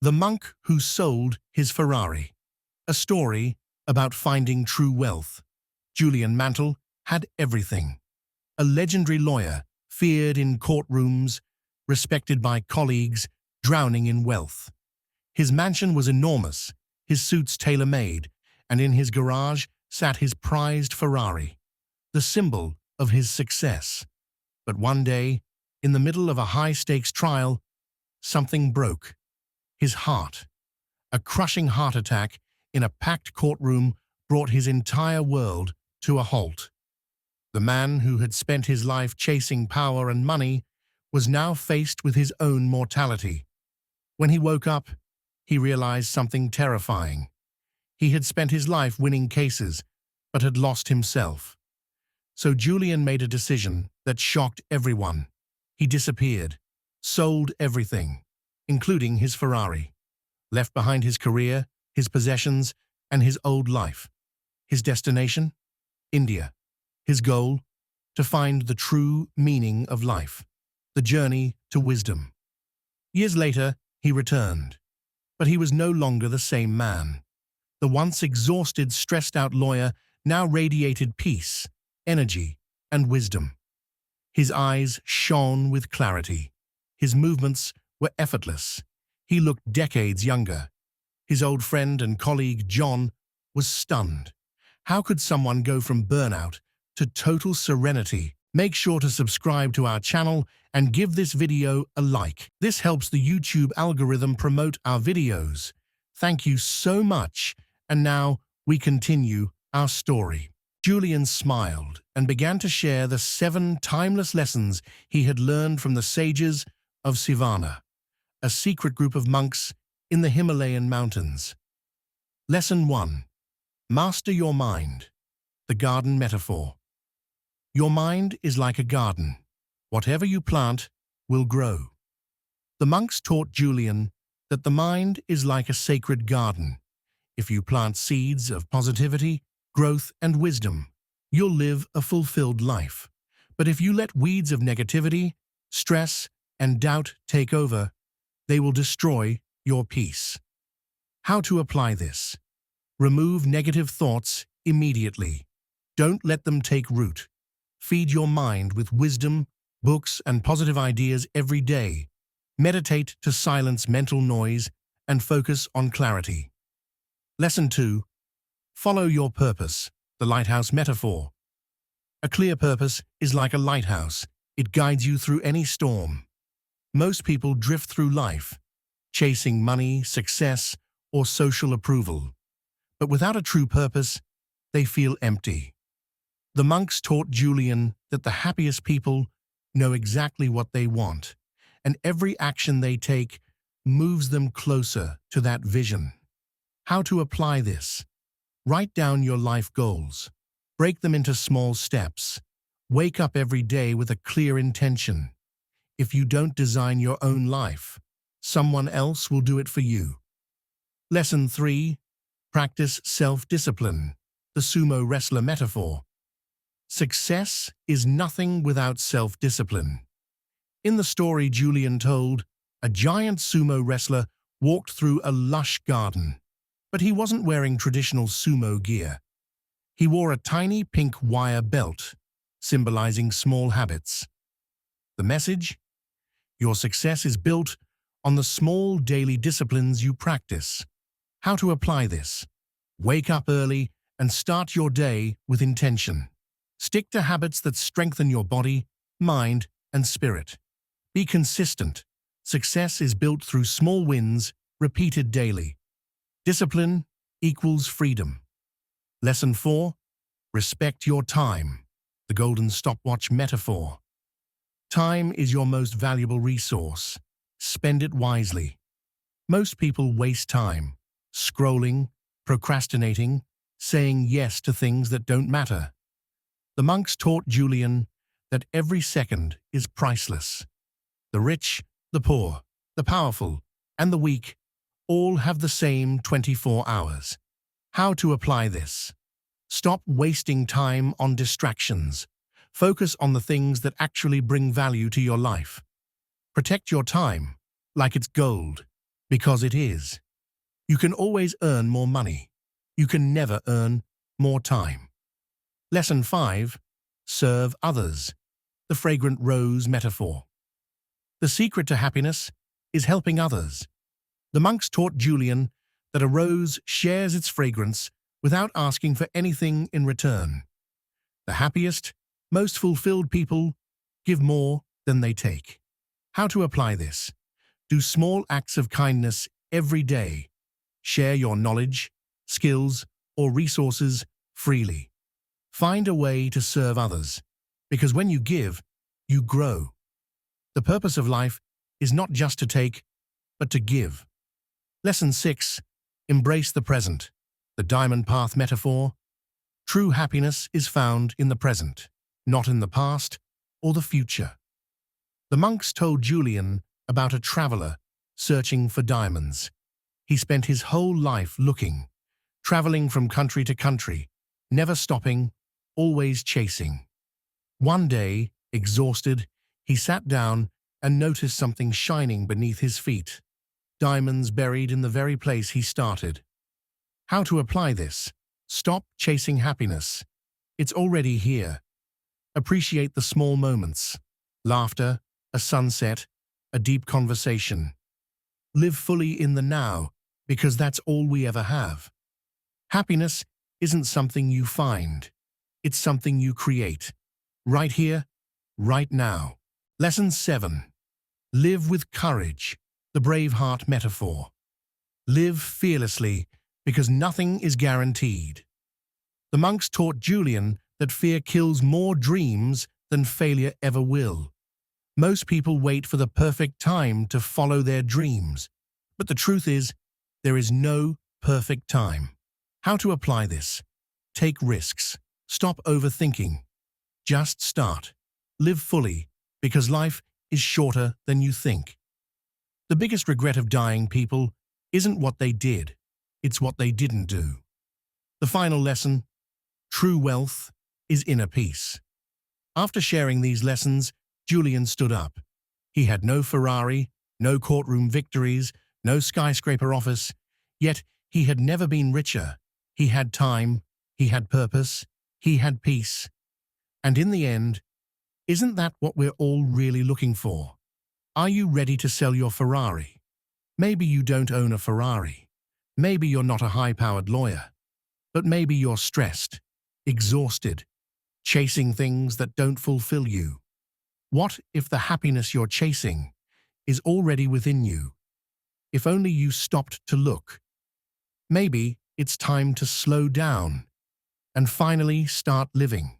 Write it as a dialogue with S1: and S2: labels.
S1: The Monk Who Sold His Ferrari. A story about finding true wealth. Julian Mantle had everything. A legendary lawyer, feared in courtrooms, respected by colleagues, drowning in wealth. His mansion was enormous, his suits tailor-made, and in his garage sat his prized Ferrari, the symbol of his success. But one day, in the middle of a high-stakes trial, something broke. His heart. A crushing heart attack in a packed courtroom brought his entire world to a halt. The man who had spent his life chasing power and money was now faced with his own mortality. When he woke up, he realized something terrifying. He had spent his life winning cases, but had lost himself. So Julian made a decision that shocked everyone. He disappeared, sold everything, including his Ferrari, left behind his career, his possessions, and his old life. His destination? India. His goal? To find the true meaning of life, the journey to wisdom. Years later, he returned, but he was no longer the same man. The once exhausted, stressed-out lawyer now radiated peace, energy, and wisdom. His eyes shone with clarity. His movements were effortless. He looked decades younger. His old friend and colleague John was stunned. How could someone go from burnout to total serenity? Make sure to subscribe to our channel and give this video a like. This helps the YouTube algorithm promote our videos. Thank you so much. And now we continue our story. Julian smiled and began to share the 7 timeless lessons he had learned from the sages of Sivana, a secret group of monks in the Himalayan mountains. Lesson 1. Master your mind. The garden metaphor. Your mind is like a garden. Whatever you plant will grow. The monks taught Julian that the mind is like a sacred garden. If you plant seeds of positivity, growth, and wisdom, you'll live a fulfilled life. But if you let weeds of negativity, stress, and doubt take over, they will destroy your peace. How to apply this? Remove negative thoughts immediately. Don't let them take root. Feed your mind with wisdom, books, and positive ideas every day. Meditate to silence mental noise and focus on clarity. Lesson 2. Follow your purpose, the lighthouse metaphor. A clear purpose is like a lighthouse. It guides you through any storm. Most people drift through life, chasing money, success, or social approval. But without a true purpose, they feel empty. The monks taught Julian that the happiest people know exactly what they want, and every action they take moves them closer to that vision. How to apply this? Write down your life goals. Break them into small steps. Wake up every day with a clear intention. If you don't design your own life, someone else will do it for you. Lesson 3. Practice self-discipline, the sumo wrestler metaphor. Success is nothing without self-discipline. In the story Julian told, a giant sumo wrestler walked through a lush garden, but he wasn't wearing traditional sumo gear. He wore a tiny pink wire belt, symbolizing small habits. The message? Your success is built on the small daily disciplines you practice. How to apply this? Wake up early and start your day with intention. Stick to habits that strengthen your body, mind, and spirit. Be consistent. Success is built through small wins, repeated daily. Discipline equals freedom. Lesson 4. Respect your time, the golden stopwatch metaphor. Time is your most valuable resource. Spend it wisely. Most people waste time, scrolling, procrastinating, saying yes to things that don't matter. The monks taught Julian that every second is priceless. The rich, the poor, the powerful, and the weak all have the same 24 hours. How to apply this? Stop wasting time on distractions. Focus on the things that actually bring value to your life. Protect your time like it's gold. Because it is. You can always earn more money. You can never earn more time. Lesson 5. Serve others. The fragrant rose metaphor. The secret to happiness is helping others. The monks taught Julian that a rose shares its fragrance without asking for anything in return. The happiest, most fulfilled people give more than they take. How to apply this? Do small acts of kindness every day. Share your knowledge, skills, or resources freely. Find a way to serve others, because when you give, you grow. The purpose of life is not just to take, but to give. Lesson 6. Embrace the present. The diamond path metaphor. True happiness is found in the present, not in the past or the future. The monks told Julian about a traveler searching for diamonds. He spent his whole life looking, traveling from country to country, never stopping, always chasing. One day, exhausted, he sat down and noticed something shining beneath his feet. Diamonds buried in the very place he started. How to apply this? Stop chasing happiness. It's already here. Appreciate the small moments. Laughter, a sunset, a deep conversation. Live fully in the now, because that's all we ever have. Happiness isn't something you find. It's something you create. Right here, right now. Lesson 7. Live with courage. The Braveheart metaphor. Live fearlessly, because nothing is guaranteed. The monks taught Julian that fear kills more dreams than failure ever will. Most people wait for the perfect time to follow their dreams, but the truth is, there is no perfect time. How to apply this? Take risks. Stop overthinking. Just start. Live fully, because life is shorter than you think. The biggest regret of dying people isn't what they did, it's what they didn't do. The final lesson: true wealth is inner peace. After sharing these lessons, Julian stood up. He had no Ferrari, no courtroom victories, no skyscraper office, yet he had never been richer. He had time, he had purpose, he had peace. And in the end, isn't that what we're all really looking for? Are you ready to sell your Ferrari? Maybe you don't own a Ferrari. Maybe you're not a high-powered lawyer. But maybe you're stressed, exhausted, chasing things that don't fulfill you. What if the happiness you're chasing is already within you? If only you stopped to look. Maybe it's time to slow down and finally start living.